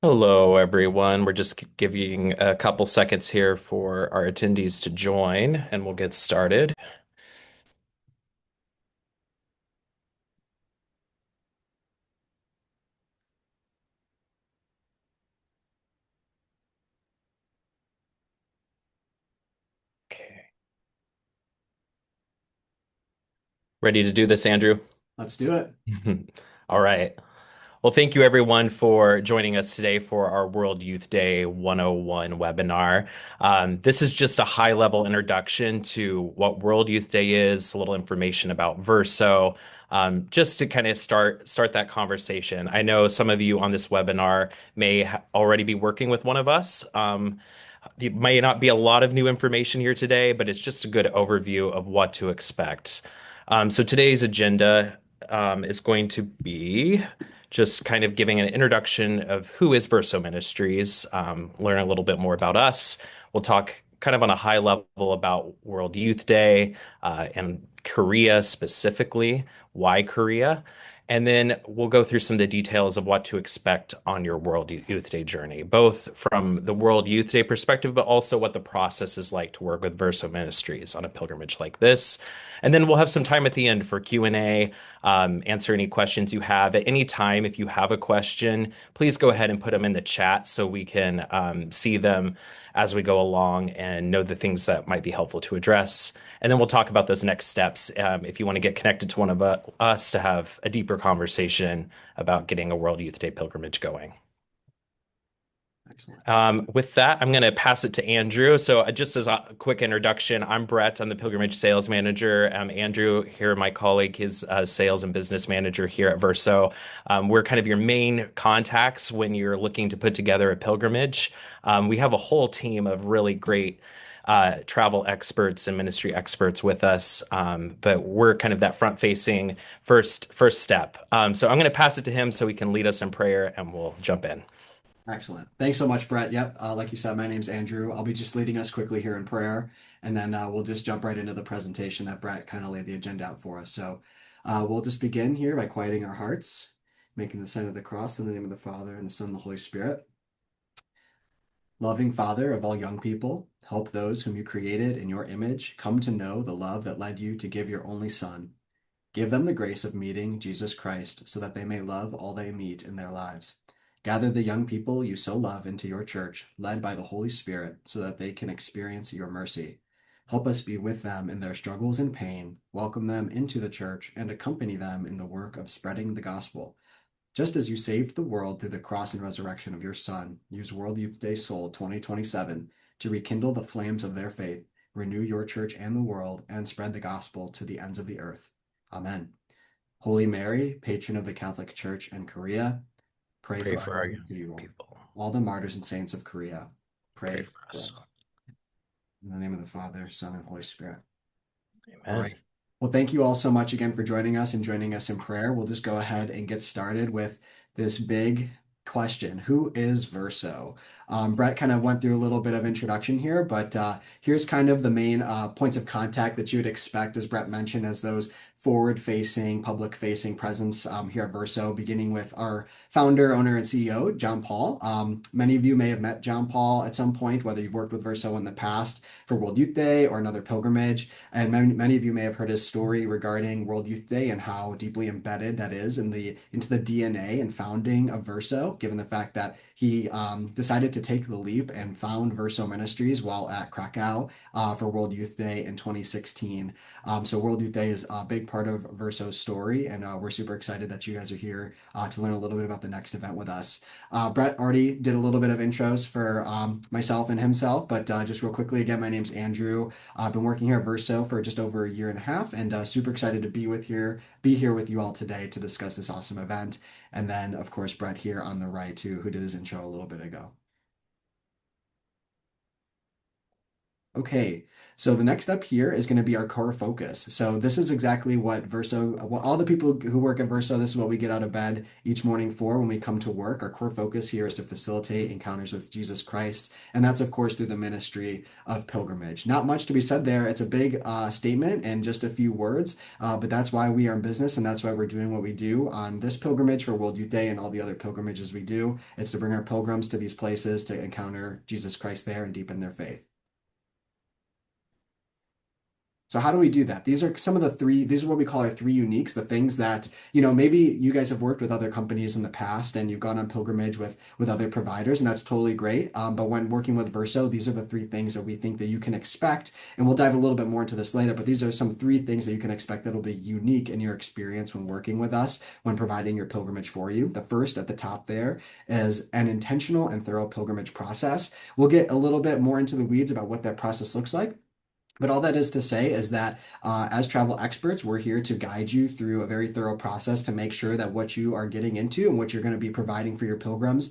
Hello, everyone. We're just giving a couple seconds here for our attendees to join, and we'll get started. Okay. Ready to do this, Andrew? Let's do it. All right. Well, thank you everyone for joining us today for our World Youth Day 101 webinar. This is just a high-level introduction to what World Youth Day is, a little information about Verso, just to kind of start that conversation. I know some of you on this webinar may already be working with one of us. There may not be a lot of new information here today, but it's just a good overview of what to expect. So today's agenda is going to be just kind of giving an introduction of who is Verso Ministries, learn a little bit more about us. We'll talk kind of on a high level about World Youth Day and Korea specifically, why Korea. And then we'll go through some of the details of what to expect on your World Youth Day journey, both from the World Youth Day perspective, but also what the process is like to work with Verso Ministries on a pilgrimage like this. And then we'll have some time at the end for Q&A, answer any questions you have. At any time, if you have a question, please go ahead and put them in the chat so we can see them as we go along and know the things that might be helpful to address. And then we'll talk about those next steps if you want to get connected to one of us to have a deeper conversation about getting a World Youth Day pilgrimage going. Excellent. With that, I'm going to pass it to Andrew. So, just as a quick introduction, I'm Brett. I'm the Pilgrimage Sales Manager. Andrew here, my colleague, is Sales and Business Manager here at Verso. We're kind of your main contacts when you're looking to put together a pilgrimage. We have a whole team of really great travel experts and ministry experts with us, but we're kind of that front-facing first step. So, I'm going to pass it to him so he can lead us in prayer, and we'll jump in. Excellent. Thanks so much, Brett. Yep. Like you said, my name's Andrew. I'll be just leading us quickly here in prayer, and then we'll just jump right into the presentation that Brett kind of laid the agenda out for us. So we'll just begin here by quieting our hearts, making the sign of the cross in the name of the Father, and the Son, and the Holy Spirit. Loving Father of all young people, help those whom you created in your image come to know the love that led you to give your only Son. Give them the grace of meeting Jesus Christ so that they may love all they meet in their lives. Gather the young people you so love into your church, led by the Holy Spirit, so that they can experience your mercy. Help us be with them in their struggles and pain, welcome them into the church, and accompany them in the work of spreading the gospel. Just as you saved the world through the cross and resurrection of your Son, use World Youth Day Seoul 2027 to rekindle the flames of their faith, renew your church and the world, and spread the gospel to the ends of the earth. Amen. Holy Mary, patron of the Catholic Church and Korea, pray Pray for our for our young young people, people. all the martyrs and saints of Korea. Pray Pray for for us. them. In the name of the Father, Son, and Holy Spirit. All right. Amen. Well, thank you all so much again for joining us and joining us in prayer. We'll just go ahead and get started with this big question. Who is Verso? Brett kind of went through a little bit of introduction here, but here's kind of the main points of contact that you would expect, as Brett mentioned, as those forward-facing, public-facing presence here at Verso, beginning with our founder, owner, and CEO, John Paul. Many of you may have met John Paul at some point, whether you've worked with Verso in the past for World Youth Day or another pilgrimage. And many of you may have heard his story regarding World Youth Day and how deeply embedded that is into the DNA and founding of Verso, given the fact that he decided to take the leap and found Verso Ministries while at Krakow for World Youth Day in 2016. So World Youth Day is a big part of Verso's story, and we're super excited that you guys are here to learn a little bit about the next event with us. Brett already did a little bit of intros for myself and himself, but just real quickly, again, my name's Andrew. I've been working here at Verso for just over a year and a half, and super excited to be here with you all today to discuss this awesome event. And then, of course, Brett here on the right too, who did his intro a little bit ago. Okay, So the next step here is going to be our core focus. So this is exactly what Verso, well, all the people who work at Verso, this is what we get out of bed each morning for when we come to work. Our core focus here is to facilitate encounters with Jesus Christ. And that's, of course, through the ministry of pilgrimage. Not much to be said there. It's a big statement and just a few words, but that's why we are in business and that's why we're doing what we do on this pilgrimage for World Youth Day and all the other pilgrimages we do. It's to bring our pilgrims to these places to encounter Jesus Christ there and deepen their faith. So how do we do that? These are some of the three, these are what we call our three uniques, the things that, maybe you guys have worked with other companies in the past and you've gone on pilgrimage with other providers, and that's totally great. But when working with Verso, these are the three things that we think that you can expect. And we'll dive a little bit more into this later, but these are some three things that you can expect that'll be unique in your experience when working with us, when providing your pilgrimage for you. The first at the top there is an intentional and thorough pilgrimage process. We'll get a little bit more into the weeds about what that process looks like. But all that is to say is that as travel experts, we're here to guide you through a very thorough process to make sure that what you are getting into and what you're going to be providing for your pilgrims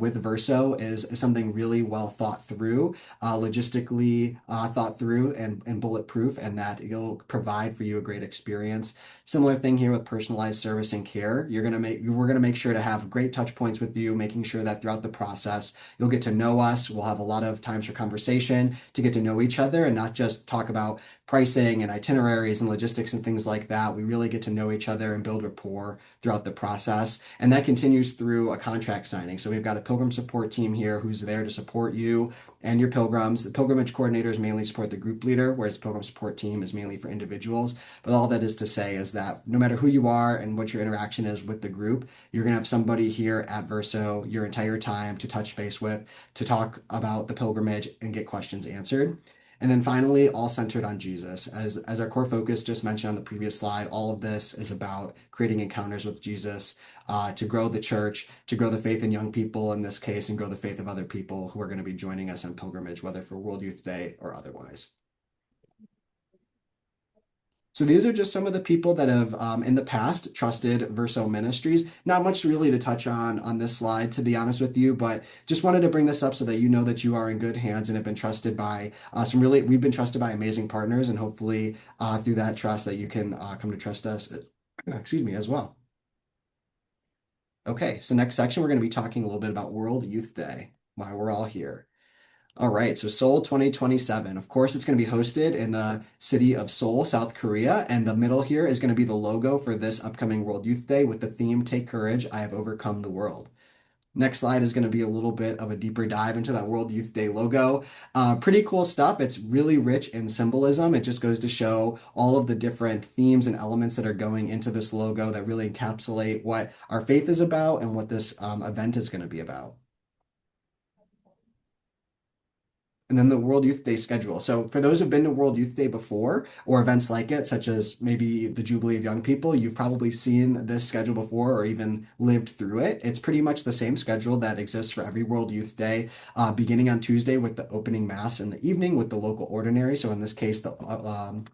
with Verso is something really well thought through, logistically thought through and bulletproof, and that it'll provide for you a great experience. Similar thing here with personalized service and care. We're going to make sure to have great touch points with you, making sure that throughout the process, you'll get to know us. We'll have a lot of times for conversation to get to know each other and not just talk about pricing and itineraries and logistics and things like that. We really get to know each other and build rapport throughout the process. And that continues through a contract signing. So we've got a pilgrim support team here who's there to support you and your pilgrims. The pilgrimage coordinators mainly support the group leader, whereas the pilgrim support team is mainly for individuals. But all that is to say is that no matter who you are and what your interaction is with the group, you're going to have somebody here at Verso your entire time to touch base with, to talk about the pilgrimage and get questions answered. And then finally, all centered on Jesus. As our core focus just mentioned on the previous slide, all of this is about creating encounters with Jesus to grow the church, to grow the faith in young people in this case, and grow the faith of other people who are going to be joining us on pilgrimage, whether for World Youth Day or otherwise. So these are just some of the people that have in the past trusted Verso Ministries. Not much really to touch on this slide, to be honest with you, but just wanted to bring this up so that you know that you are in good hands and have been trusted by we've been trusted by amazing partners, and hopefully through that trust that you can come to trust us, excuse me, as well. Okay, so next section, we're going to be talking a little bit about World Youth Day, why we're all here. All right, so Seoul 2027. Of course, it's going to be hosted in the city of Seoul, South Korea, and the middle here is going to be the logo for this upcoming World Youth Day with the theme Take Courage, I Have Overcome the World. Next slide is going to be a little bit of a deeper dive into that World Youth Day logo. Pretty cool stuff. It's really rich in symbolism. It just goes to show all of the different themes and elements that are going into this logo that really encapsulate what our faith is about and what this event is going to be about. And then the World Youth Day schedule. So for those who've been to World Youth Day before or events like it, such as maybe the Jubilee of Young People, you've probably seen this schedule before or even lived through it. It's pretty much the same schedule that exists for every World Youth Day, beginning on Tuesday with the opening mass in the evening with the local ordinary. So in this case, the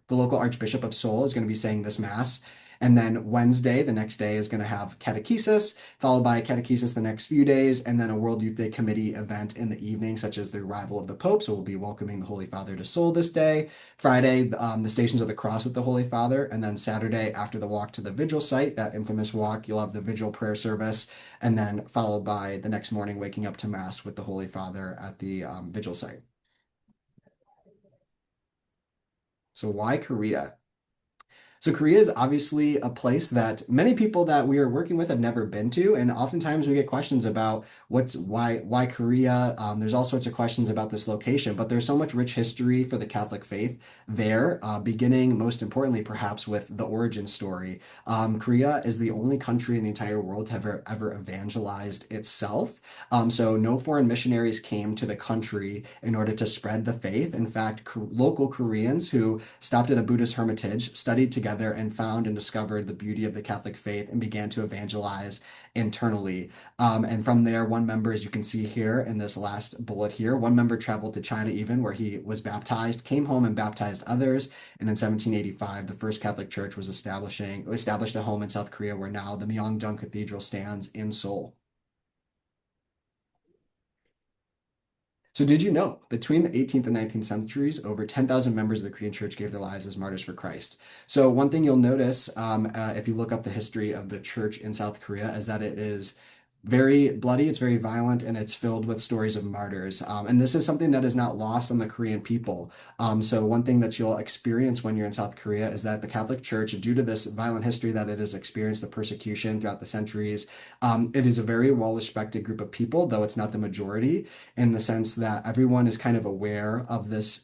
local Archbishop of Seoul is going to be saying this mass. And then Wednesday, the next day, is going to have catechesis, followed by catechesis the next few days, and then a World Youth Day Committee event in the evening, such as the arrival of the Pope. So we'll be welcoming the Holy Father to Seoul this day. Friday, the Stations of the Cross with the Holy Father. And then Saturday, after the walk to the Vigil site, that infamous walk, you'll have the Vigil prayer service, and then followed by the next morning waking up to Mass with the Holy Father at the Vigil site. So why Korea? So Korea is obviously a place that many people that we are working with have never been to, and oftentimes we get questions about why Korea. There's all sorts of questions about this location, but there's so much rich history for the Catholic faith there, beginning most importantly perhaps with the origin story. Korea is the only country in the entire world to ever evangelized itself. So no foreign missionaries came to the country in order to spread the faith. In fact, local Koreans who stopped at a Buddhist hermitage, studied together, and found and discovered the beauty of the Catholic faith and began to evangelize internally. And from there, one member, as you can see here in this last bullet here, one member traveled to China even, where he was baptized, came home and baptized others. And in 1785, the first Catholic Church was established a home in South Korea where now the Myeongdong Cathedral stands in Seoul. So, did you know between the 18th and 19th centuries, over 10,000 members of the Korean church gave their lives as martyrs for Christ? So, one thing you'll notice if you look up the history of the church in South Korea is that it is very bloody, it's very violent, and it's filled with stories of martyrs. And this is something that is not lost on the Korean people. So, one thing that you'll experience when you're in South Korea is that the Catholic Church, due to this violent history that it has experienced, the persecution throughout the centuries, it is a very well-respected group of people, though it's not the majority in the sense that everyone is kind of aware of this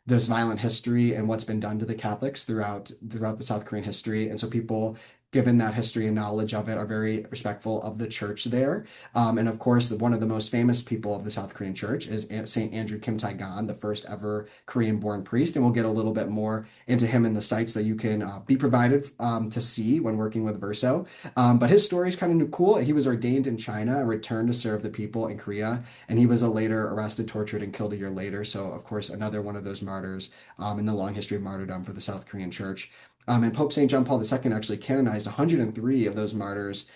violent history and what's been done to the Catholics throughout the South Korean history. And so people, given that history and knowledge of it, are very respectful of the church there. And of course, one of the most famous people of the South Korean church is Saint Andrew Kim Tae-gon, the first ever Korean-born priest. And we'll get a little bit more into him in the sites that you can be provided to see when working with Verso. But his story is kind of cool. He was ordained in China and returned to serve the people in Korea. And he was later arrested, tortured, and killed a year later. So, of course, another one of those martyrs in the long history of martyrdom for the South Korean church. And Pope St. John Paul II actually canonized 103 of those martyrs,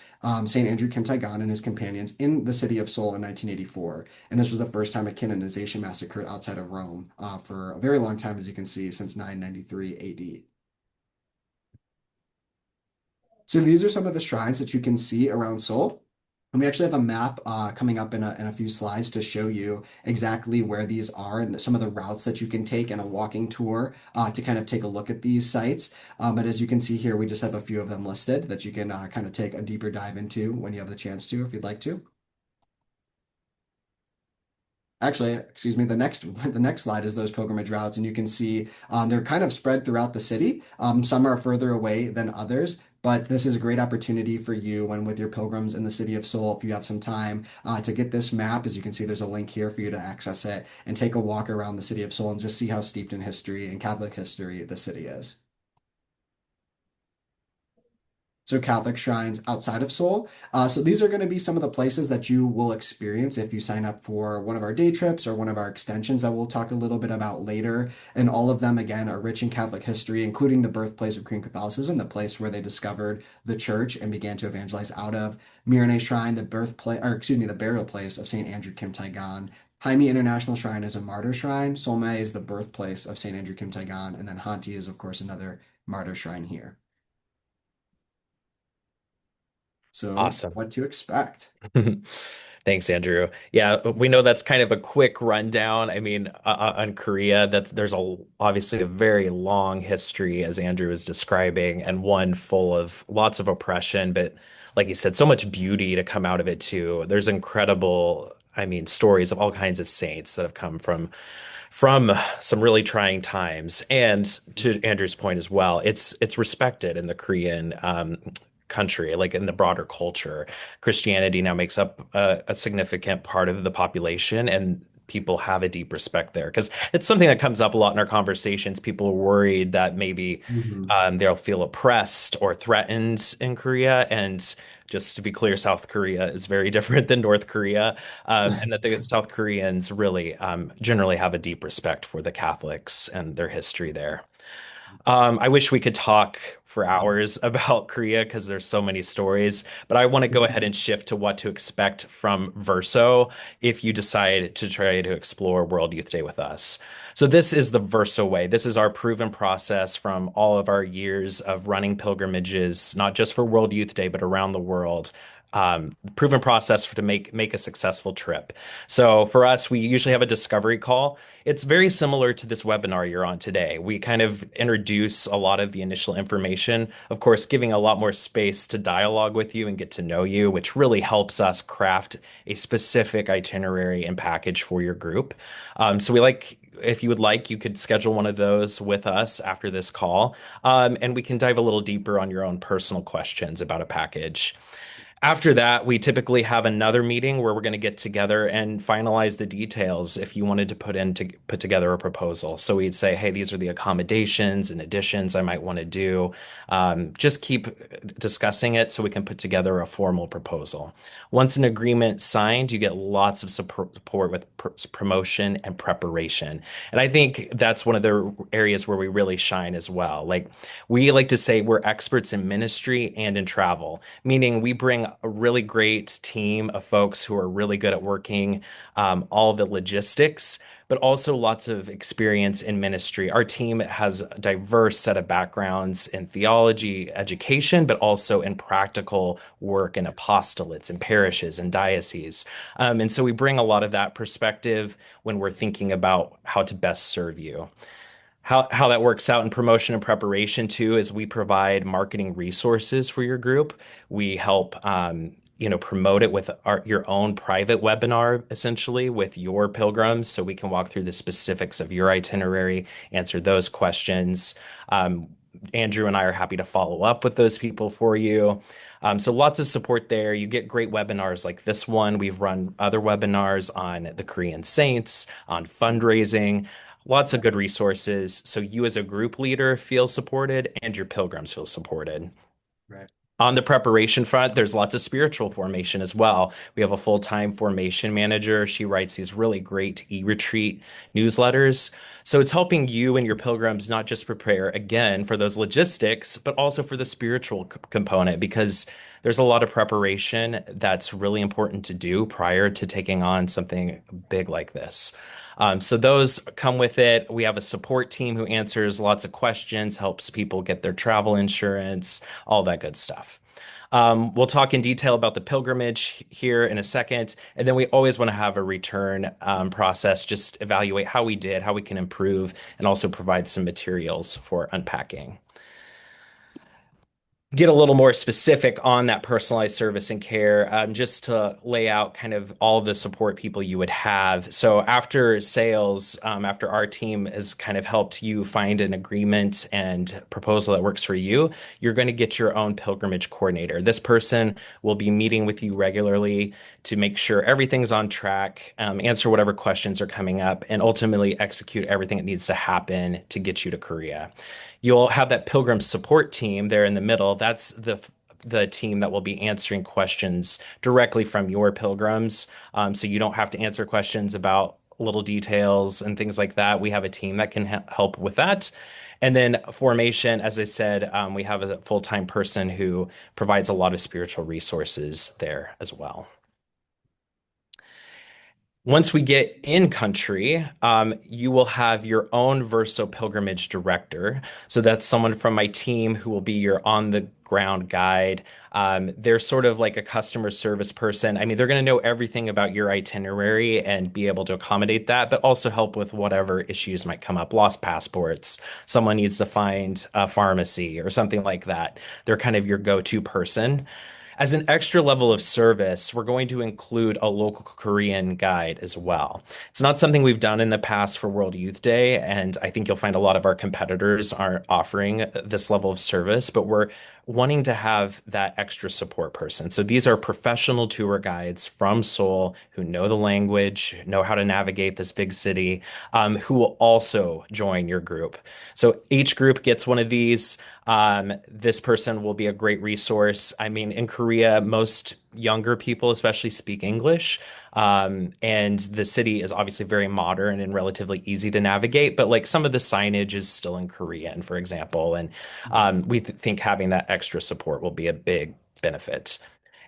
St. Andrew Kim Tae-gon and his companions, in the city of Seoul in 1984. And this was the first time a canonization mass occurred outside of Rome for a very long time, as you can see, since 993 AD. So these are some of the shrines that you can see around Seoul. And we actually have a map coming up in a few slides to show you exactly where these are and some of the routes that you can take and a walking tour to kind of take a look at these sites. But as you can see here, we just have a few of them listed that you can kind of take a deeper dive into when you have the chance to, if you'd like to. Actually, excuse me, the next slide is those pilgrimage routes, and you can see they're kind of spread throughout the city. Some are further away than others, but this is a great opportunity for you when with your pilgrims in the city of Seoul, if you have some time to get this map. As you can see, there's a link here for you to access it and take a walk around the city of Seoul and just see how steeped in history and Catholic history the city is. So Catholic shrines outside of Seoul. So these are going to be some of the places that you will experience if you sign up for one of our day trips or one of our extensions that we'll talk a little bit about later. And all of them, again, are rich in Catholic history, including the birthplace of Korean Catholicism, the place where they discovered the church and began to evangelize out of. Myrne Shrine, the birthplace, or excuse me, the burial place of St. Andrew Kim Tae-gon. Jaime International Shrine is a martyr shrine. Solme is the birthplace of St. Andrew Kim Tae-gon. And then Hanti is, of course, another martyr shrine here. So, Awesome. what to expect? Thanks, Andrew. Yeah, we know that's kind of a quick rundown. I mean, on Korea, there's obviously a very long history, as Andrew was describing, and one full of lots of oppression, but like you said, so much beauty to come out of it too. There's incredible, I mean, stories of all kinds of saints that have come from some really trying times. And to Andrew's point as well, it's respected in the Korean country, like in the broader culture. Christianity now makes up a significant part of the population, and people have a deep respect there because it's something that comes up a lot in our conversations. People are worried that maybe Mhm. they'll feel oppressed or threatened in Korea. And just to be clear, South Korea is very different than North Korea, and that the South Koreans really generally have a deep respect for the Catholics and their history there. I wish we could talk for hours about Korea because there's so many stories, but I want to go ahead and shift to what to expect from Verso if you decide to try to explore World Youth Day with us. So this is the Verso way. This is our proven process from all of our years of running pilgrimages, not just for World Youth Day, but around the world. Proven process to make a successful trip. So for us, we usually have a discovery call. It's very similar to this webinar you're on today. We kind of introduce a lot of the initial information, of course, giving a lot more space to dialogue with you and get to know you, which really helps us craft a specific itinerary and package for your group. So we like, if you would like, you could schedule one of those with us after this call, and we can dive a little deeper on your own personal questions about a package. After that, we typically have another meeting where we're going to get together and finalize the details if you wanted to put together a proposal. So we'd say, hey, these are the accommodations and additions I might want to do. Just keep discussing it so we can put together a formal proposal. Once an agreement signed, you get lots of support with promotion and preparation. And I think that's one of the areas where we really shine as well. Like we like to say we're experts in ministry and in travel, meaning we bring having a really great team of folks who are really good at working all the logistics, but also lots of experience in ministry. Our team has a diverse set of backgrounds in theology, education, but also in practical work in apostolates and parishes and dioceses. And so we bring a lot of that perspective when we're thinking about how to best serve you. How that works out in promotion and preparation too is we provide marketing resources for your group. We help promote it with your own private webinar, essentially with your pilgrims, so we can walk through the specifics of your itinerary, answer those questions. Um, Andrew and I are happy to follow up with those people for you. So lots of support there. You get great webinars like this one. We've run other webinars on the Korean saints, on fundraising. Lots of good resources. So you as a group leader feel supported and your pilgrims feel supported. Right. On the preparation front, there's lots of spiritual formation as well. We have a full-time formation manager. She writes these really great e-retreat newsletters. So it's helping you and your pilgrims not just prepare again for those logistics, but also for the spiritual component, because there's a lot of preparation that's really important to do prior to taking on something big like this. So those come with it. We have a support team who answers lots of questions, helps people get their travel insurance, all that good stuff. We'll talk in detail about the pilgrimage here in a second. And then we always want to have a return process, just evaluate how we did, how we can improve, and also provide some materials for unpacking. Get a little more specific on that personalized service and care, just to lay out kind of all the support people you would have. So after sales, after our team has kind of helped you find an agreement and proposal that works for you, you're going to get your own pilgrimage coordinator. This person will be meeting with you regularly to make sure everything's on track, answer whatever questions are coming up, and ultimately execute everything that needs to happen to get you to Korea. You'll have that pilgrim support team there in the middle. That's the team that will be answering questions directly from your pilgrims. So you don't have to answer questions about little details and things like that. We have a team that can help with that. And then formation, as I said, we have a full-time person who provides a lot of spiritual resources there as well. Once we get in country, you will have your own Verso pilgrimage director. So that's someone from my team who will be your on the ground guide. They're sort of like a customer service person. I mean, they're going to know everything about your itinerary and be able to accommodate that, but also help with whatever issues might come up. Lost passports, someone needs to find a pharmacy or something like that. They're kind of your go-to person. As an extra level of service, we're going to include a local Korean guide as well. It's not something we've done in the past for World Youth Day, and I think you'll find a lot of our competitors aren't offering this level of service, but we're wanting to have that extra support person. So these are professional tour guides from Seoul who know the language, know how to navigate this big city, who will also join your group. So each group gets one of these. This person will be a great resource. I mean, in Korea, most younger people especially speak English. And the city is obviously very modern and relatively easy to navigate, but like some of the signage is still in Korean, for example. And we think having that extra support will be a big benefit.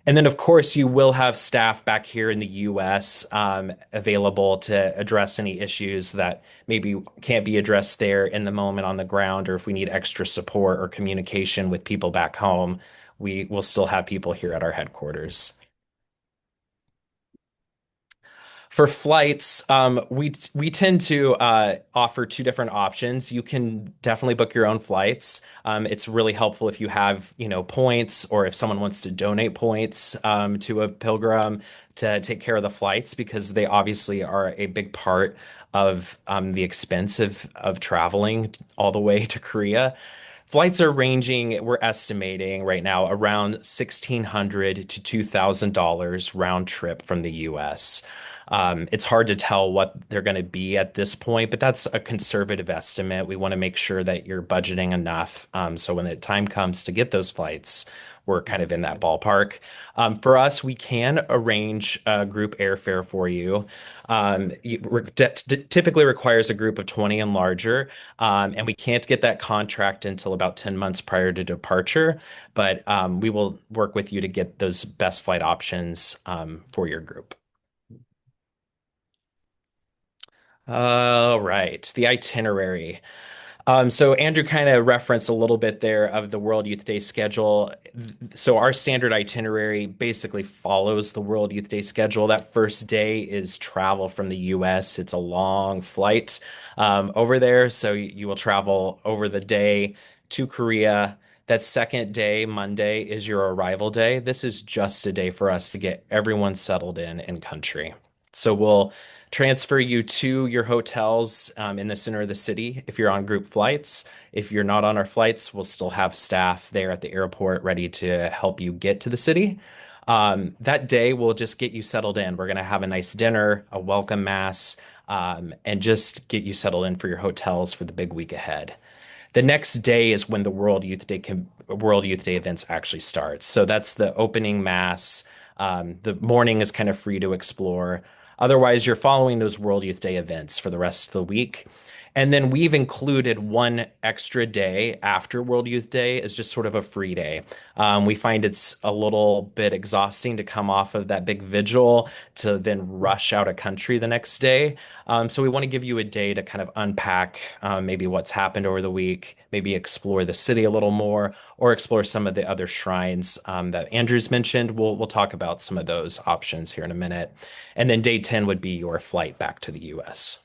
And then, of course, you will have staff back here in the US available to address any issues that maybe can't be addressed there in the moment on the ground, or if we need extra support or communication with people back home, we will still have people here at our headquarters. For flights, we tend to offer two different options. You can definitely book your own flights. It's really helpful if you have, points, or if someone wants to donate points to a pilgrim to take care of the flights, because they obviously are a big part of the expense of traveling all the way to Korea. Flights are ranging, we're estimating right now, around $1,600 to $2,000 round trip from the US. It's hard to tell what they're going to be at this point, but that's a conservative estimate. We want to make sure that you're budgeting enough. So when the time comes to get those flights, we're kind of in that ballpark. For us, we can arrange a group airfare for you. Typically requires a group of 20 and larger, and we can't get that contract until about 10 months prior to departure, but we will work with you to get those best flight options for your group. All right, the itinerary. So Andrew kind of referenced a little bit there of the World Youth Day schedule. So our standard itinerary basically follows the World Youth Day schedule. That first day is travel from the US. It's a long flight over there. So you will travel over the day to Korea. That second day, Monday, is your arrival day. This is just a day for us to get everyone settled in country. So we'll transfer you to your hotels in the center of the city if you're on group flights. If you're not on our flights, we'll still have staff there at the airport ready to help you get to the city. That day, we'll just get you settled in. We're going to have a nice dinner, a welcome mass, and just get you settled in for your hotels for the big week ahead. The next day is when the World Youth Day events actually starts. So that's the opening mass. The morning is kind of free to explore. Otherwise, you're following those World Youth Day events for the rest of the week. And then we've included one extra day after World Youth Day as just sort of a free day. We find it's a little bit exhausting to come off of that big vigil to then rush out of country the next day. So we want to give you a day to kind of unpack maybe what's happened over the week, maybe explore the city a little more, or explore some of the other shrines that Andrew's mentioned. We'll talk about some of those options here in a minute. And then day 10 would be your flight back to the US.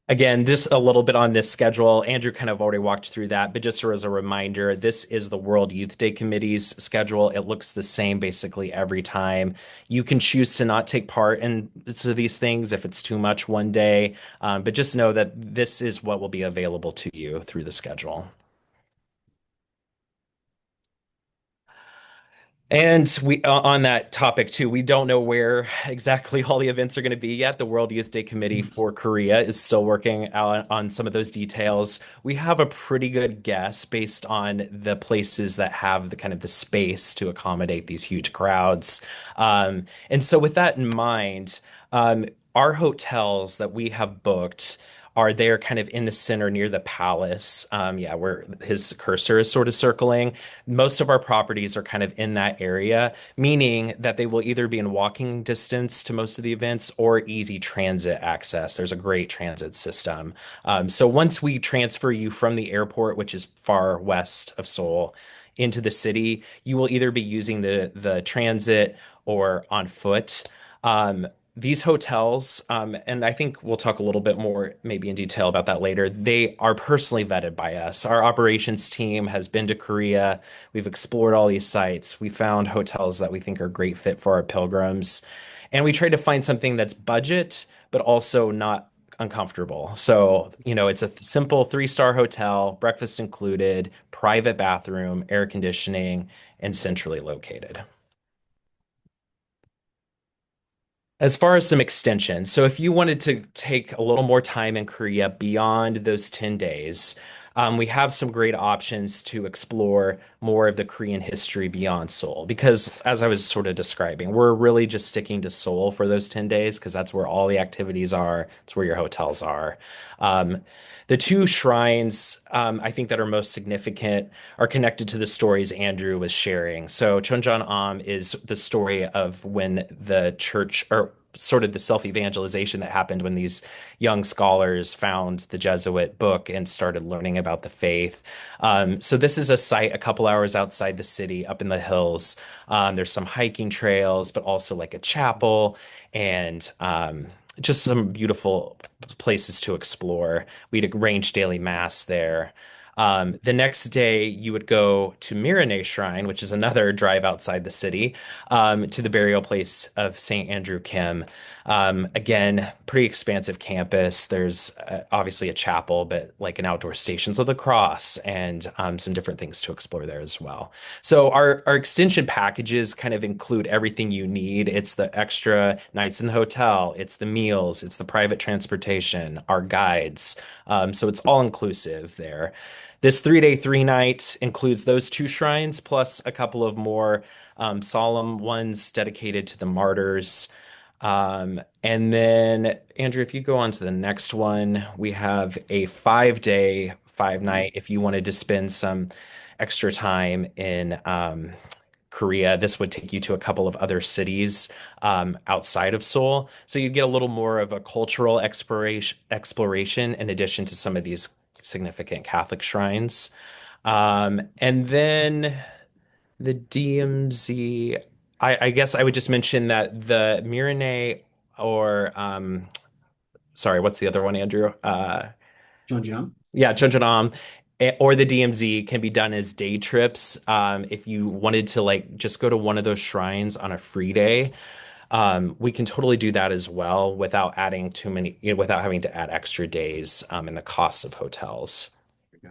Again, just a little bit on this schedule. Andrew kind of already walked through that, but just as a reminder, this is the World Youth Day Committee's schedule. It looks the same basically every time. You can choose to not take part in these things if it's too much one day, but just know that this is what will be available to you through the schedule. And we on that topic too, we don't know where exactly all the events are going to be yet. The World Youth Day Committee for Korea is still working out on some of those details. We have a pretty good guess based on the places that have the kind of the space to accommodate these huge crowds. And so with that in mind, our hotels that we have booked are there kind of in the center near the palace. Yeah, where his cursor is sort of circling. Most of our properties are kind of in that area, meaning that they will either be in walking distance to most of the events or easy transit access. There's a great transit system. So once we transfer you from the airport, which is far west of Seoul, into the city, you will either be using the transit or on foot. These hotels, and I think we'll talk a little bit more maybe in detail about that later. They are personally vetted by us. Our operations team has been to Korea. We've explored all these sites. We found hotels that we think are a great fit for our pilgrims. And we try to find something that's budget, but also not uncomfortable. So, it's a simple three-star hotel, breakfast included, private bathroom, air conditioning, and centrally located. As far as some extensions, so if you wanted to take a little more time in Korea beyond those 10 days, we have some great options to explore more of the Korean history beyond Seoul. Because as I was sort of describing, we're really just sticking to Seoul for those 10 days because that's where all the activities are, it's where your hotels are. Um, the two shrines I think that are most significant are connected to the stories Andrew was sharing. So Chonjan Am is the story of when the church, or sort of the self-evangelization that happened when these young scholars found the Jesuit book and started learning about the faith. So this is a site a couple hours outside the city, up in the hills. There's some hiking trails, but also like a chapel and just some beautiful places to explore. We'd arrange daily mass there. The next day, you would go to Miranay Shrine, which is another drive outside the city, to the burial place of St. Andrew Kim. Again, pretty expansive campus. There's obviously a chapel, but like an outdoor Stations of the Cross and some different things to explore there as well. So our extension packages kind of include everything you need. It's the extra nights in the hotel, it's the meals, it's the private transportation, our guides. So it's all inclusive there. This 3 day, 3 night includes those two shrines plus a couple of more solemn ones dedicated to the martyrs. And then, Andrew, if you go on to the next one, we have a 5 day, 5 night. If you wanted to spend some extra time in Korea, this would take you to a couple of other cities outside of Seoul. So you'd get a little more of a cultural exploration in addition to some of these significant Catholic shrines. And then the DMZ, I guess I would just mention that the Miranay or sorry, what's the other one, Andrew? Jeongeon? Yeah, Jeonjeonam or the DMZ can be done as day trips. If you wanted to like just go to one of those shrines on a free day, we can totally do that as well without adding too many, without having to add extra days, and the costs of hotels. There we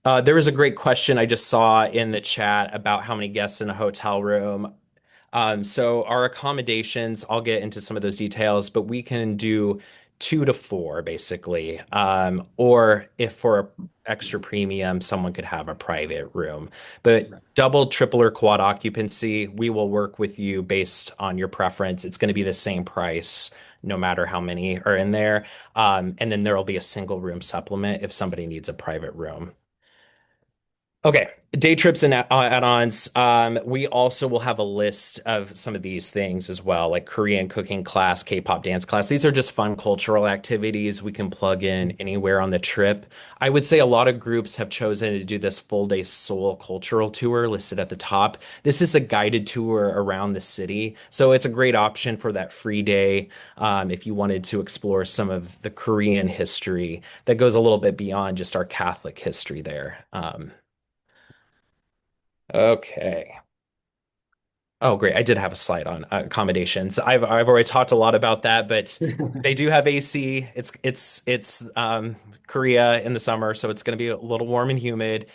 go. There was a great question I just saw in the chat about how many guests in a hotel room. So our accommodations, I'll get into some of those details, but we can do 2 to 4 basically. Or if for a extra premium, someone could have a private room. But Right. double, triple, or quad occupancy, we will work with you based on your preference. It's going to be the same price no matter how many are in there. And then there will be a single room supplement if somebody needs a private room. Okay, day trips and add-ons. We also will have a list of some of these things as well, like Korean cooking class, K-pop dance class. These are just fun cultural activities we can plug in anywhere on the trip. I would say a lot of groups have chosen to do this full day Seoul cultural tour listed at the top. This is a guided tour around the city, so it's a great option for that free day if you wanted to explore some of the Korean history that goes a little bit beyond just our Catholic history there. Okay. Oh, great. I did have a slide on accommodations. I've already talked a lot about that, but they do have AC. It's Korea in the summer, so it's going to be a little warm and humid.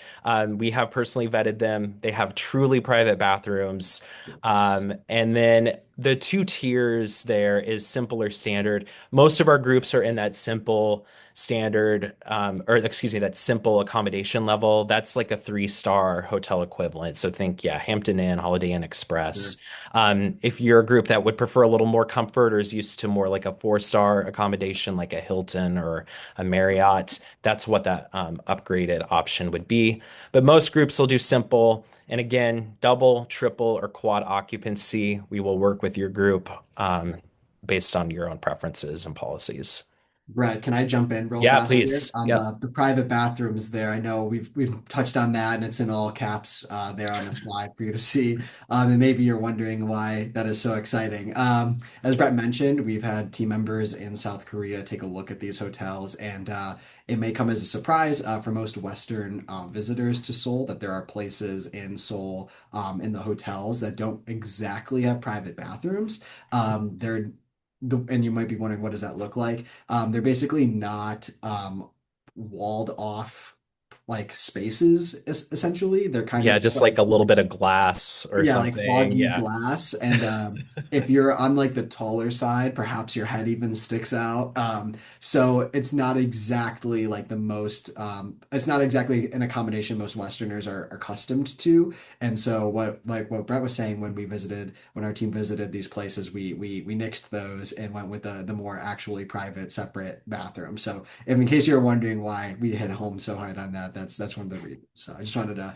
We have personally vetted them. They have truly private bathrooms. Yes. And then the two tiers there is simple or standard. Most of our groups are in that simple standard, or excuse me, that simple accommodation level. That's like a 3 star hotel equivalent. So think, yeah, Hampton Inn, Holiday Inn Express. Sure. If you're a group that would prefer a little more comfort or is used to more like a 4 star accommodation, like a Hilton or a Marriott, that's what that upgraded option would be. But most groups will do simple. And again, double, triple, or quad occupancy. We will work with your group based on your own preferences and policies. Brett, can I jump in real Yeah, fast here please. on Yep. the private bathrooms there? I know we've touched on that, and it's in all caps there on the slide for you to see. And maybe you're wondering why that is so exciting. As Brett mentioned, we've had team members in South Korea take a look at these hotels, and it may come as a surprise for most Western visitors to Seoul that there are places in Seoul in the hotels that don't exactly have private bathrooms. They're and you might be wondering, what does that look like? They're basically not walled off like spaces, essentially. They're kind Yeah, of just like a little bit of glass or yeah, like something. foggy Yeah. glass. And if you're on like the taller side, perhaps your head even sticks out. So it's not exactly like it's not exactly an accommodation most Westerners are accustomed to. And so what Brett was saying when our team visited these places, we nixed those and went with the more actually private, separate bathroom. So if in case you're wondering why we hit home so hard on that, that's one of the reasons. So I just wanted to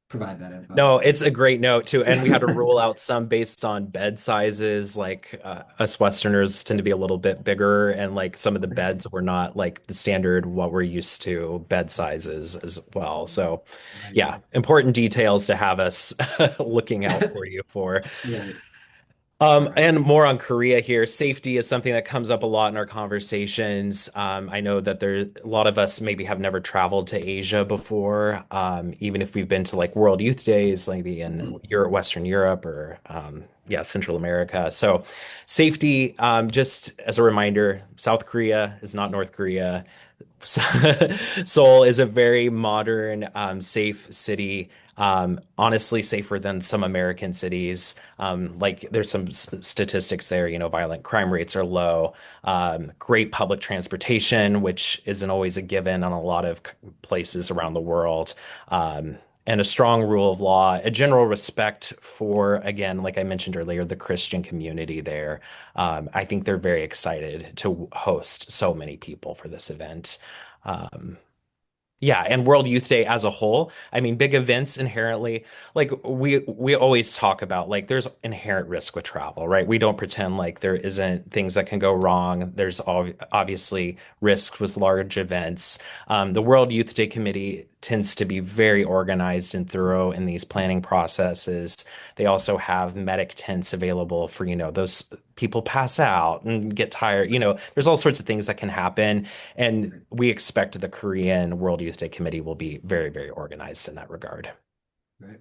provide that info. No, it's a great note too. And we had to rule out some based on bed sizes. Like us Westerners tend to be a little bit bigger, and like some of the beds were not like the standard what we're used to bed sizes as well. So, yeah, Right. important details to have us looking out for you for. Right. All right. And more on Korea here. Safety is something that comes up a lot in our conversations. I know that a lot of us maybe have never traveled to Asia before, even if we've been to like World Youth Days, maybe in Europe, Western Europe, or yeah, Central America. So, safety, just as a reminder, South Korea is not North Korea. Seoul is a very modern, safe city. Honestly, safer than some American cities. Like there's some statistics there, violent crime rates are low. Great public transportation, which isn't always a given on a lot of places around the world. And a strong rule of law, a general respect for, again, like I mentioned earlier, the Christian community there. I think they're very excited to host so many people for this event. Um, yeah, and World Youth Day as a whole, I mean, big events inherently, like we always talk about, like there's inherent risk with travel, right? We don't pretend like there isn't things that can go wrong. There's obviously risks with large events. The World Youth Day Committee tends to be very organized and thorough in these planning processes. They also have medic tents available for, those people pass out and get tired. There's all sorts of things that can happen. And we expect the Korean World Youth Day Committee will be very, very organized in that regard. Right.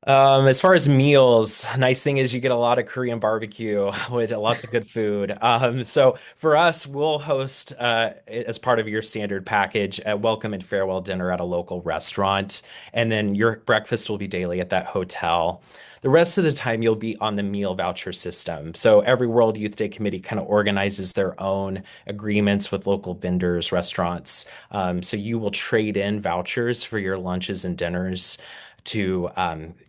As far as meals, nice thing is you get a lot of Korean barbecue with lots of good food. So for us, we'll host, as part of your standard package, a welcome and farewell dinner at a local restaurant, and then your breakfast will be daily at that hotel. The rest of the time, you'll be on the meal voucher system. So every World Youth Day Committee kind of organizes their own agreements with local vendors, restaurants. So you will trade in vouchers for your lunches and dinners to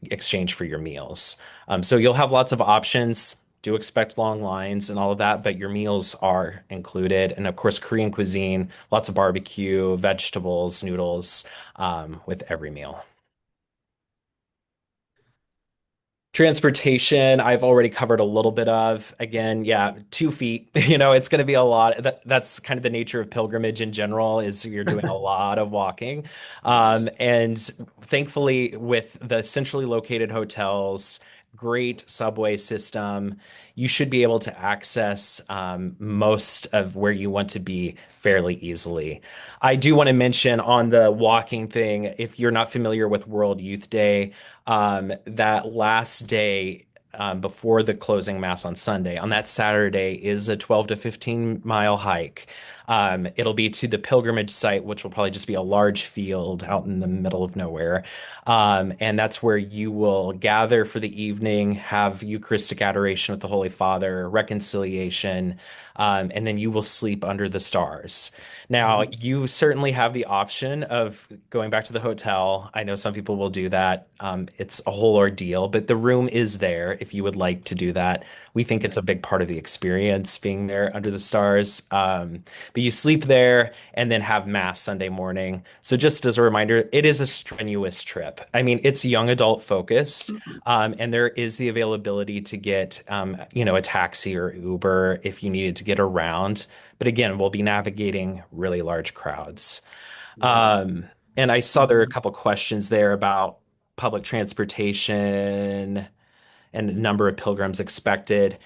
exchange for your meals. So you'll have lots of options. Do expect long lines and all of that, but your meals are included. And of course, Korean cuisine, lots of barbecue, vegetables, noodles, with every meal. Transportation, I've already covered a little bit of. Again, yeah, 2 feet. It's going to be a lot. That's kind of the nature of pilgrimage in general, is you're doing a lot of walking. Yes. And thankfully, with the centrally located hotels, great subway system, you should be able to access most of where you want to be fairly easily. I do want to mention on the walking thing, if you're not familiar with World Youth Day, that last day before the closing mass on Sunday, on that Saturday, is a 12 to 15-mile hike. It'll be to the pilgrimage site, which will probably just be a large field out in the middle of nowhere. And that's where you will gather for the evening, have Eucharistic adoration with the Holy Father, reconciliation, and then you will sleep under the stars. Now, Mhm. you certainly have the option of going back to the hotel. I know some people will do that. It's a whole ordeal, but the room is there if you would like to do that. We think it's Right. a big part of the experience being there under the stars. But you sleep there and then have mass Sunday morning. So just as a reminder, it is a strenuous trip. I mean, it's young adult focused, and there is the availability to get, a taxi or Uber if you needed to get around. But again, we'll be navigating really large crowds. Right. Um, and I saw there were a couple questions there about public transportation and number of pilgrims expected.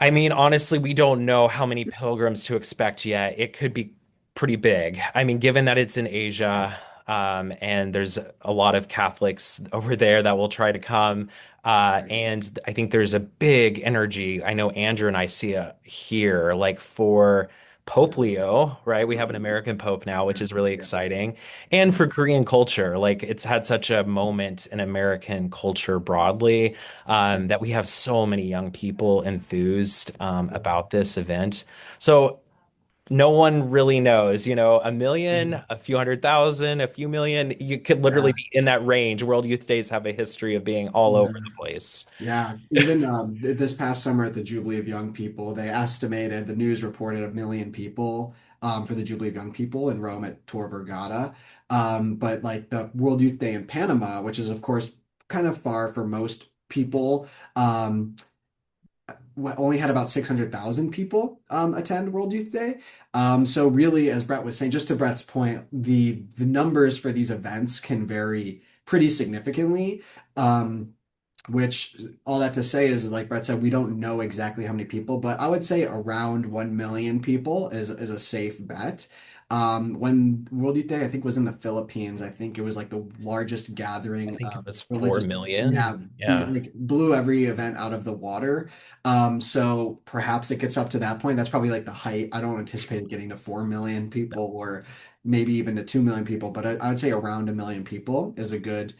I mean, honestly, we don't know how many pilgrims to expect yet. It could be pretty big. I mean, given that it's in Asia, and there's a lot of Catholics over there that will try to come. Right. And I think there's a big energy. I know Andrew and I see it here, like for Pope Leo, right? We have an American Pope now, which is really Yeah. exciting. And for Korean culture, like it's had such a moment in American culture broadly, that we have so many young people enthused about this event. So no one really knows, a million, Mhm. a few 100,000, a few million. You could literally Yeah. be in that range. World Youth Days have a history of being all over the place. Yeah, even this past summer at the Jubilee of Young People, they estimated, the news reported 1 million people for the Jubilee of Young People in Rome at Tor Vergata. But like the World Youth Day in Panama, which is of course kind of far for most people, um, only had about 600,000 people attend World Youth Day. So really, as Brett was saying, just to Brett's point, the numbers for these events can vary pretty significantly. Um, which all that to say is, like Brett said, we don't know exactly how many people, but I would say around 1 million people is a safe bet. When World Youth Day, I think, was in the Philippines, I think it was like the largest I gathering think it of was 4 religious, yeah, million. Yeah. like blew every event out of the water. So perhaps it gets up to that point. That's probably like the height. I don't anticipate it getting to 4 million people or maybe even to 2 million people, but I would say around 1 million people is a good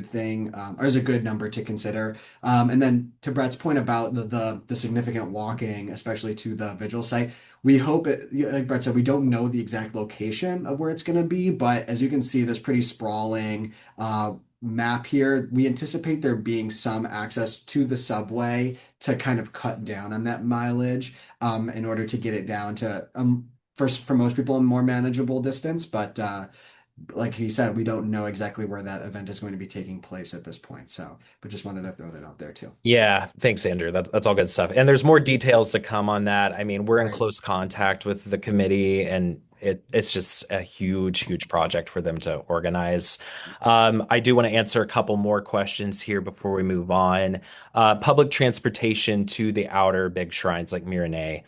thing, or is a good number to consider. And then to Brett's point about the significant walking, especially to the vigil site, we hope it, yeah, like Brett said, we don't know the exact location of where it's going to be, but as you can see, this pretty sprawling map here, we anticipate there being some access to the subway to kind of cut down on that mileage, in order to get it down to, for most people, a more manageable distance. But like he said, we don't know exactly where that event is going to be taking place at this point. So, but just wanted to throw that out there too. Yeah, thanks, Andrew. That's all good stuff. And there's more details to come on that. I mean, we're in Right. close contact with the committee, and it's just a huge, huge project for them to organize. I do want to answer a couple more questions here before we move on. Public transportation to the outer big shrines like Mirenay.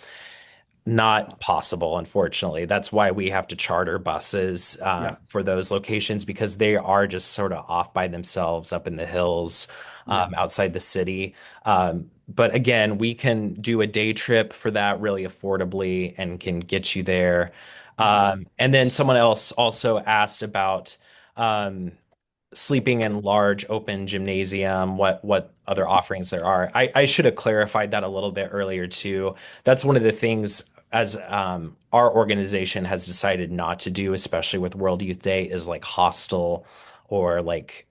Not possible, unfortunately. That's why we have to charter buses Yeah. for those locations because they are just sort of off by themselves up in the hills Yeah. outside the city. But again, we can do a day trip for that really affordably and can get you there. Mhm. And then someone else also asked about um, sleeping in large open gymnasium, what other offerings there are. I should have clarified that a little bit earlier too. That's one of the things as our organization has decided not to do, especially with World Youth Day, is like hostel or like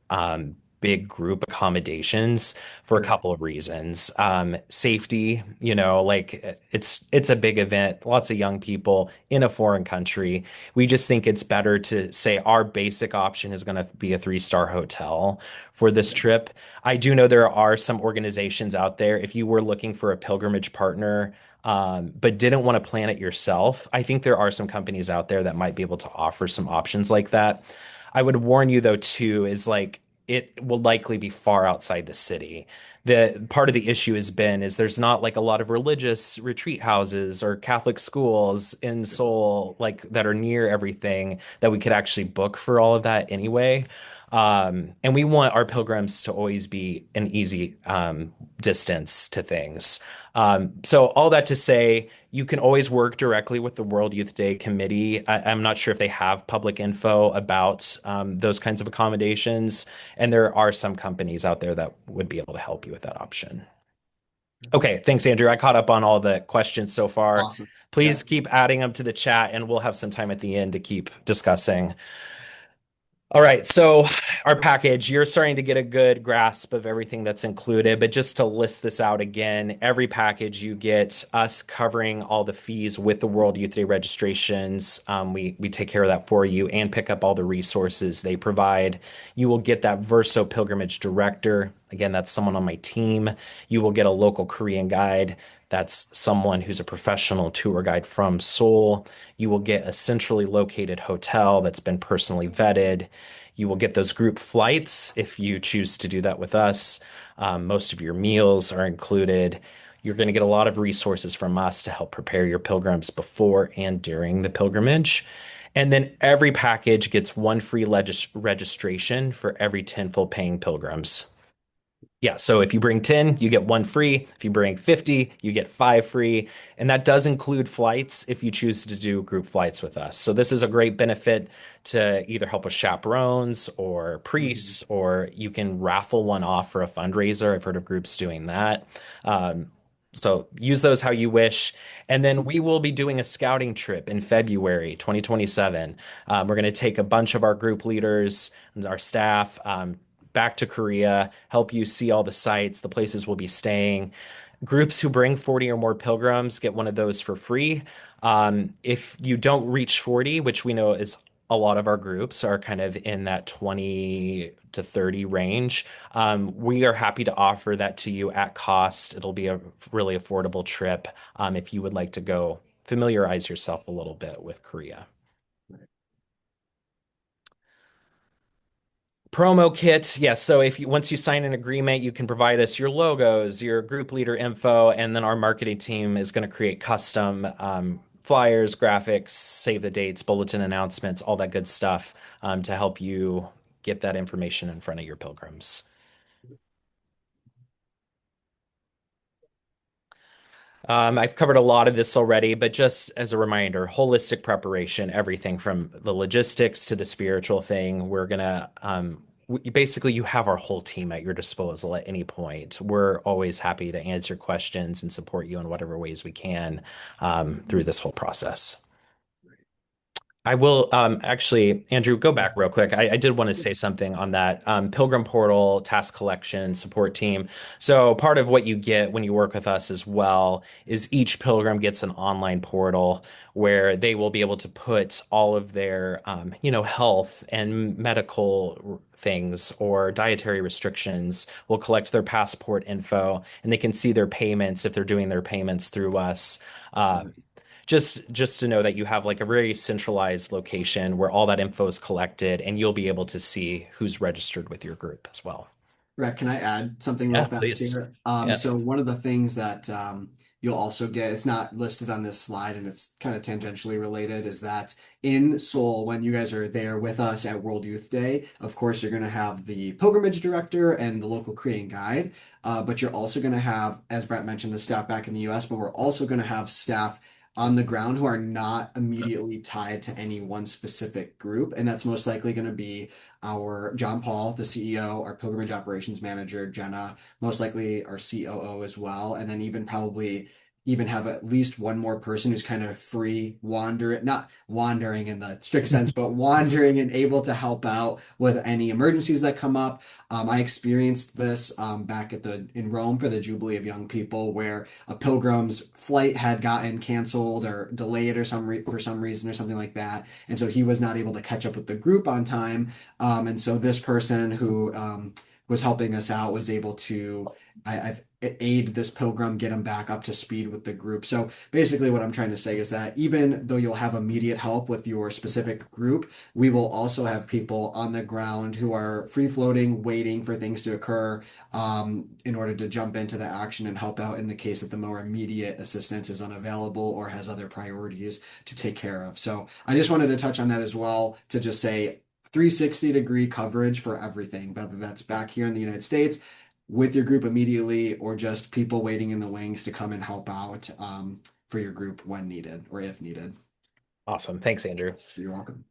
big group accommodations for a Sure. couple of reasons. Safety, like it's a big event, lots of young people in a foreign country. We just think it's better to say our basic option is going to be a three-star hotel for this Yeah. trip. I do know there are some organizations out there. If you were looking for a pilgrimage partner, but didn't want to plan it yourself, I think there are some companies out there that might be able to offer some options like that. I would warn you though, too, is like it will likely be far outside the city. The part of the issue has been is there's not like a lot of religious retreat houses or Catholic schools in Seoul like that are near everything that we could actually book for all of that anyway. And we want our pilgrims to always be an easy distance to things. So all that to say, you can always work directly with the World Youth Day Committee. I'm not sure if they have public info about those kinds of accommodations, and there are some companies out there that would be able to help you with that option. Okay, thanks, Andrew. I caught up on all the questions so far. Awesome. Please Yeah. keep adding them to the chat, and we'll have some time at the end to keep discussing. All right, so our package, you're starting to get a good grasp of everything that's included, but just to list this out again, every package you get us covering all the fees with the World Youth Day registrations. We take care of that for you and pick up all the resources they provide. You will get that Verso pilgrimage director. Again, that's someone on my team. You will get a local Korean guide. That's someone who's a professional tour guide from Seoul. You will get a centrally located hotel that's been personally vetted. You will get those group flights if you choose to do that with us. Most of your meals are included. You're going to get a lot of resources from us to help prepare your pilgrims before and during the pilgrimage. And then every package gets one free registration for every 10 full paying pilgrims. Yeah, so if you bring 10, you get one free. If you bring 50, you get five free. And that does include flights if you choose to do group flights with us. So this is a great benefit to either help with chaperones or Mhm. priests, or you can raffle one off for a fundraiser. I've heard of groups doing that. Um, so use those how you wish. And then we will be doing a scouting trip in February 2027. We're going to take a bunch of our group leaders and our staff back to Korea, help you see all the sites, the places we'll be staying. Groups who bring 40 or more pilgrims get one of those for free. If you don't reach 40, which we know is a lot of our groups are kind of in that 20 to 30 range, we are happy to offer that to you at cost. It'll be a really affordable trip if you would like to go familiarize yourself a little bit with Korea. Promo kit, yes. So if you once you sign an agreement, you can provide us your logos, your group leader info, and then our marketing team is going to create custom flyers, graphics, save the dates, bulletin announcements, all that good stuff to help you get that information in front of your pilgrims. I've covered a lot of this already, but just as a reminder, holistic preparation, everything from the logistics to the spiritual thing. We're gonna, basically, you have our whole team at your disposal at any point. We're always happy to answer questions and support you in whatever ways we can through this whole process. I will actually, Andrew, go back real quick. I did want to say something on that Pilgrim Portal task collection support team. So, part of what you get when you work with us as well is each pilgrim gets an online portal where they will be able to put all of their, health and medical things or dietary restrictions. We'll collect their passport info and they can see their payments if they're doing their payments through us. Uh, just to know that you have like a very centralized location where all that info is collected and you'll be able to see who's registered with your group as well. Brett, can I add something real Yeah, fast please. here? Yeah. So one of the things that you'll also get, it's not listed on this slide and it's kind of tangentially related, is that in Seoul, when you guys are there with us at World Youth Day, of course, you're going to have the pilgrimage director and the local Korean guide, but you're also going to have, as Brett mentioned, the staff back in the US, but we're also going to have staff on the ground who are not immediately tied to any one specific group. And that's most likely going to be our John Paul, the CEO, our pilgrimage operations manager, Jenna, most likely our COO as well, and then even probably even have at least one more person who's kind of free wander, not wandering in the strict sense, but wandering and able to help out with any emergencies that come up. I experienced this back at the in Rome for the Jubilee of Young People, where a pilgrim's flight had gotten canceled or delayed or for some reason or something like that, and so he was not able to catch up with the group on time. And so this person who was helping us out was able to I've aid this pilgrim get him back up to speed with the group. So basically what I'm trying to say is that even though you'll have immediate help with your specific group, we will also have people on the ground who are free floating, waiting for things to occur in order to jump into the action and help out in the case that the more immediate assistance is unavailable or has other priorities to take care of. So I just wanted to touch on that as well to just say 360-degree coverage for everything, whether that's back here in the United States with your group immediately or just people waiting in the wings to come and help out for your group when needed or if needed. Awesome. Thanks, Andrew. You're welcome.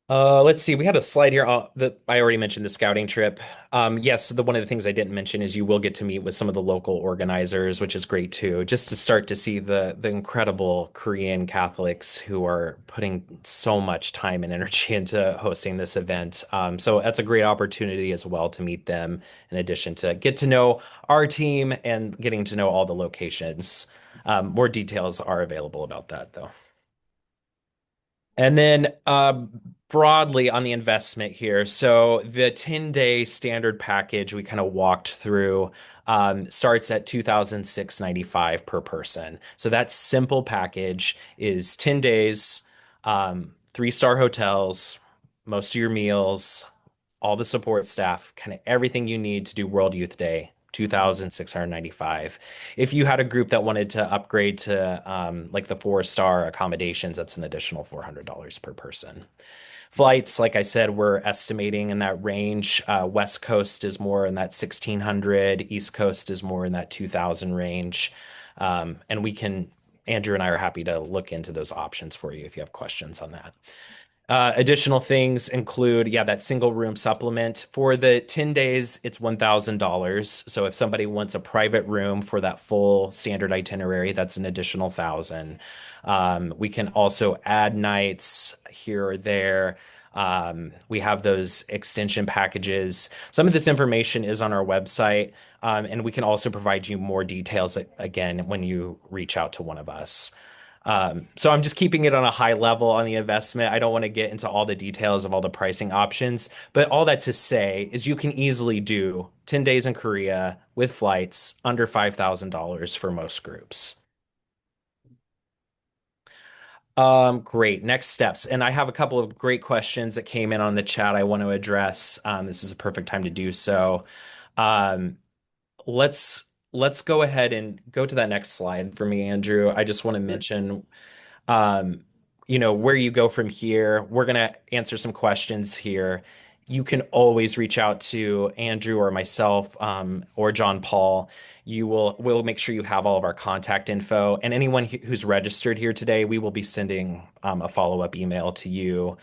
Let's see. We had a slide here that I already mentioned the scouting trip. Yes, one of the things I didn't mention is you will get to meet with some of the local organizers, which is great too, just to start to see the incredible Korean Catholics who are putting so much time and energy into hosting this event. So that's a great opportunity as well to meet them, in addition to get to know our team and getting to know all the locations. More details are available about that, though. And then broadly on the investment here, so the 10-day standard package we kind of walked through starts at 2,695 per person. So that simple package is 10 days, three-star hotels, most of your meals, all the support staff, kind of everything you need to do World Youth Day, 2,695. If you had a group that wanted to upgrade to like the four-star accommodations, that's an additional $400 per person. Flights, like I said, we're estimating in that range. West Coast is more in that 1,600, East Coast is more in that 2,000 range. And Andrew and I are happy to look into those options for you if you have questions on that. Additional things include, yeah, that single room supplement. For the 10 days, it's $1,000. So if somebody wants a private room for that full standard itinerary, that's an additional 1,000. We can also add nights here or there. We have those extension packages. Some of this information is on our website, and we can also provide you more details again when you reach out to one of us. So I'm just keeping it on a high level on the investment. I don't want to get into all the details of all the pricing options, but all that to say is you can easily do 10 days in Korea with flights under $5,000 for most groups. Great. Next steps. And I have a couple of great questions that came in on the chat I want to address. This is a perfect time to do so. Um, let's go ahead and go to that next slide for me, Andrew. I just want to mention um, where you go from here. We're going to answer some questions here. You can always reach out to Andrew or myself, or John Paul. We'll make sure you have all of our contact info. And anyone who's registered here today, we will be sending a follow-up email to you.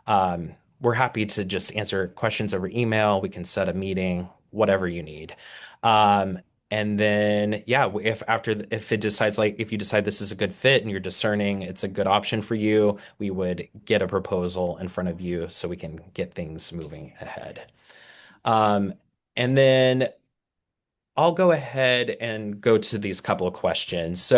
We're happy to just answer questions over email. We can set a meeting, whatever you need. Um, and then, yeah, if you decide this is a good fit and you're discerning it's a good option for you, we would get a proposal in front of you so we can get things moving ahead. Um, and then I'll go ahead and go to these couple of questions.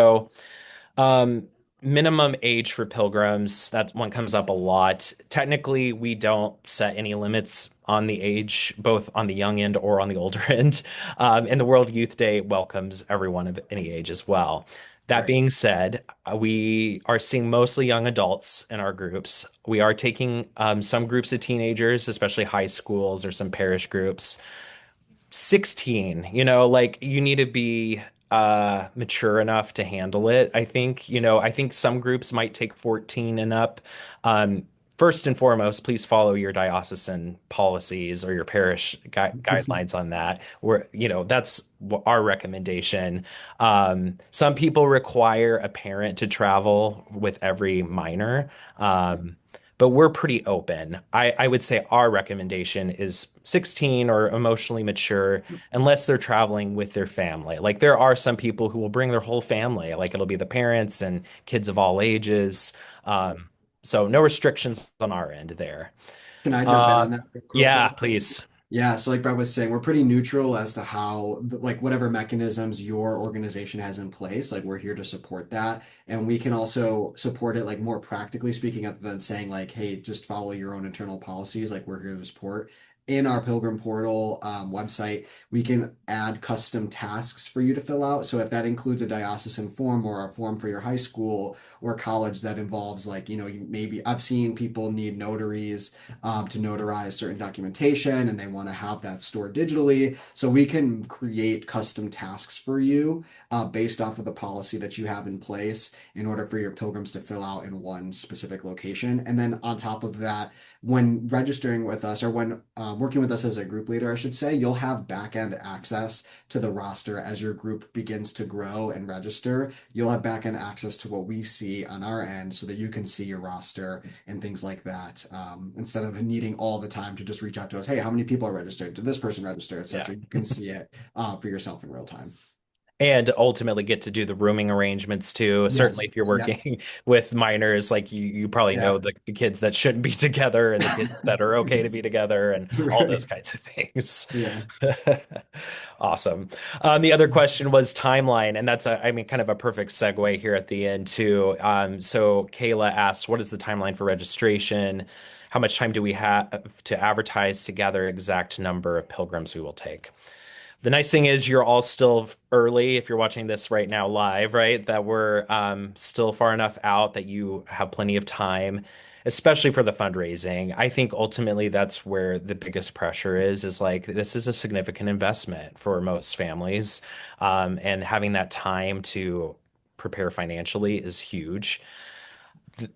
Um, minimum age for pilgrims, that one comes up a lot. Technically, we don't set any limits on the age, both on the young end or on the older end. And the World Youth Day welcomes everyone of any age as well. That Right. being said, we are seeing mostly young adults in our groups. We are taking some groups of teenagers, especially high schools or some parish groups. 16, like you need to be mature enough to handle it. I think some groups might take 14 and up. Um First and foremost, please follow your diocesan policies or your parish guidelines on that. That's our recommendation. Some people require a parent to travel with every minor. But we're pretty open. I would say our recommendation is 16 or emotionally mature, unless they're traveling with their family. Like there are some people who will bring their whole family, like it'll be the parents and kids of all ages. Um, so no restrictions on our end there. Can I jump in on Um, that real yeah, quick? please. Yeah, so like Brad was saying, we're pretty neutral as to how, like, whatever mechanisms your organization has in place, like, we're here to support that. And we can also support it, like, more practically speaking, other than saying, like, hey, just follow your own internal policies. Like, we're here to support. In our Pilgrim Portal website, we can add custom tasks for you to fill out. So if that includes a diocesan form or a form for your high school or college that involves, like, maybe I've seen people need notaries to notarize certain documentation and they want to have that stored digitally. So we can create custom tasks for you based off of the policy that you have in place in order for your pilgrims to fill out in one specific location. And then on top of that, when registering with us or when working with us as a group leader, I should say, you'll have back-end access to the roster as your group begins to grow and register. You'll have back-end access to what we see on our end so that you can see your roster and things like that. Instead of needing all the time to just reach out to us, hey, how many people are registered? Did this person register, Yeah. etc. You can see it for yourself in real time. And ultimately get to do the rooming arrangements too. Yes. Certainly, if you're Yeah. working with minors, like you probably Yeah. know the kids that shouldn't be together and the kids that are okay to be together and all those Right. kinds of things. Yeah. Awesome. The other question was timeline, and that's I mean, kind of a perfect segue here at the end too. So Kayla asked, "What is the timeline for registration? How much time do we have to advertise to gather exact number of pilgrims we will take?" The nice thing is you're all still early if you're watching this right now live, right? That we're still far enough out that you have plenty of time, especially for the fundraising. I think ultimately that's where the biggest pressure is like this is a significant investment for most families. And having that time to prepare financially is huge.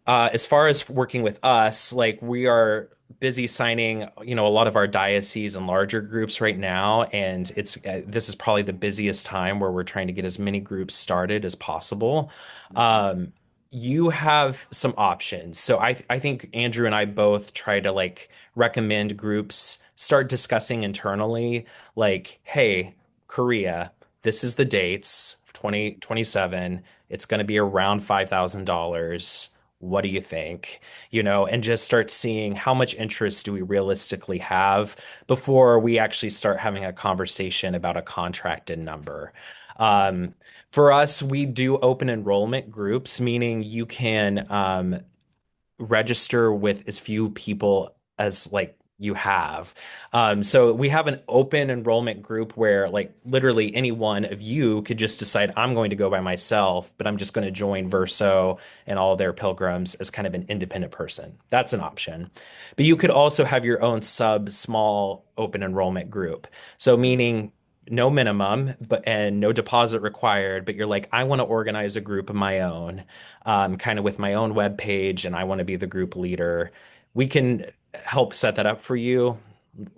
As far as working with us, like we are busy signing, a lot of our diocese and larger groups right now, and this is probably the busiest time where we're trying to get as many groups started as possible. Um, you have some options. So I think Andrew and I both try to like recommend groups start discussing internally, like, hey, Korea, this is the dates, 2027. It's going to be around $5,000. What do you think? And just start seeing how much interest do we realistically have before we actually start having a conversation about a contracted number. Um, for us, we do open enrollment groups, meaning you can register with as few people as like you have. So we have an open enrollment group where, like, literally any one of you could just decide, I'm going to go by myself, but I'm just going to join Verso and all their pilgrims as kind of an independent person. That's an option. But you could also have your own sub small open enrollment group. So meaning no minimum, but and no deposit required, but you're like, I want to organize a group of my own, kind of with my own web page, and I want to be the group leader. We can help set that up for you.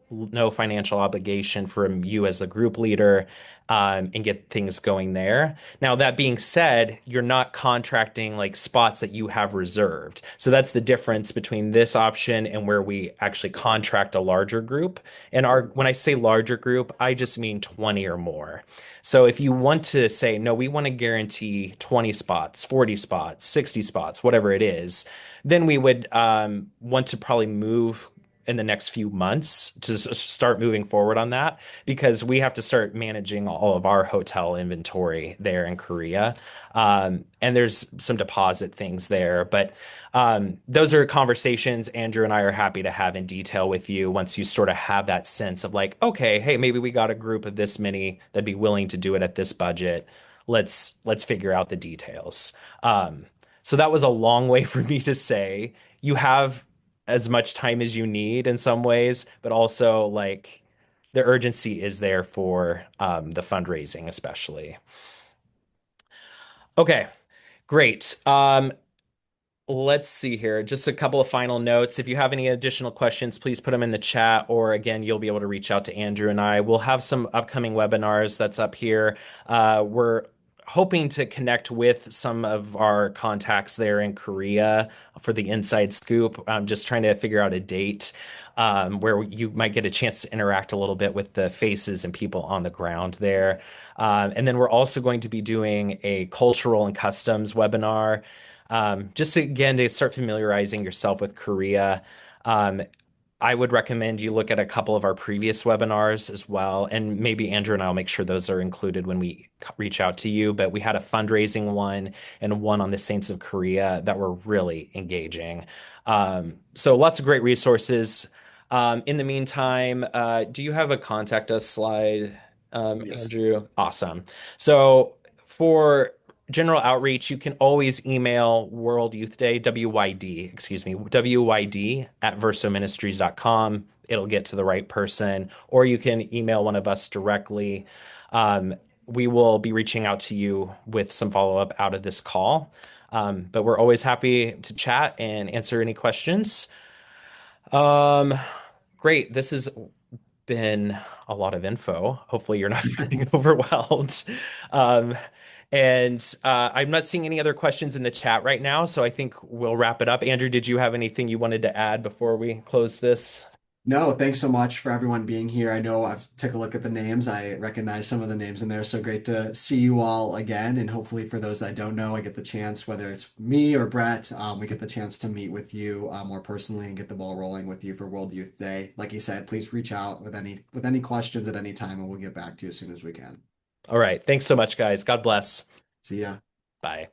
No financial obligation from you as a group leader, and get things going there. Now, that being said, you're not contracting like spots that you have reserved. So that's the difference between this option and where we actually contract a larger group. And when I say larger group, I just mean 20 or more. So if you want to say, no, we want to guarantee 20 spots, 40 spots, 60 spots, whatever it is, then we would want to probably move in the next few months to start moving forward on that because we have to start managing all of our hotel inventory there in Korea. And there's some deposit things there, but those are conversations Andrew and I are happy to have in detail with you once you sort of have that sense of like, okay, hey, maybe we got a group of this many that'd be willing to do it at this budget. Let's figure out the details. So that was a long way for me to say you have as much time as you need in some ways, but also like the urgency is there for the fundraising, especially. Okay, great. Let's see here. Just a couple of final notes. If you have any additional questions, please put them in the chat, or again, you'll be able to reach out to Andrew and I. We'll have some upcoming webinars that's up here. We're hoping to connect with some of our contacts there in Korea for the inside scoop. I'm just trying to figure out a date where you might get a chance to interact a little bit with the faces and people on the ground there. And then we're also going to be doing a cultural and customs webinar just again to start familiarizing yourself with Korea. Um, I would recommend you look at a couple of our previous webinars as well, and maybe Andrew and I'll make sure those are included when we reach out to you. But we had a fundraising one and one on the Saints of Korea that were really engaging. So lots of great resources. In the meantime, do you have a contact us slide, Yes. Andrew? Awesome. So for general outreach, you can always email World Youth Day, WYD, excuse me, WYD at versoministries.com. It'll get to the right person, or you can email one of us directly. Um, we will be reaching out to you with some follow up out of this call. But we're always happy to chat and answer any questions. Um, Great. This has been a lot of info. Hopefully, you're not feeling overwhelmed. Um, and I'm not seeing any other questions in the chat right now, so I think we'll wrap it up. Andrew, did you have anything you wanted to add before we close this? No, thanks so much for everyone being here. I know I've took a look at the names. I recognize some of the names in there. So great to see you all again. And hopefully for those I don't know, I get the chance, whether it's me or Brett, we get the chance to meet with you more personally and get the ball rolling with you for World Youth Day. Like you said, please reach out with any questions at any time, and we'll get back to you as soon as we can. All right. Thanks so much, guys. God bless. See ya. Bye.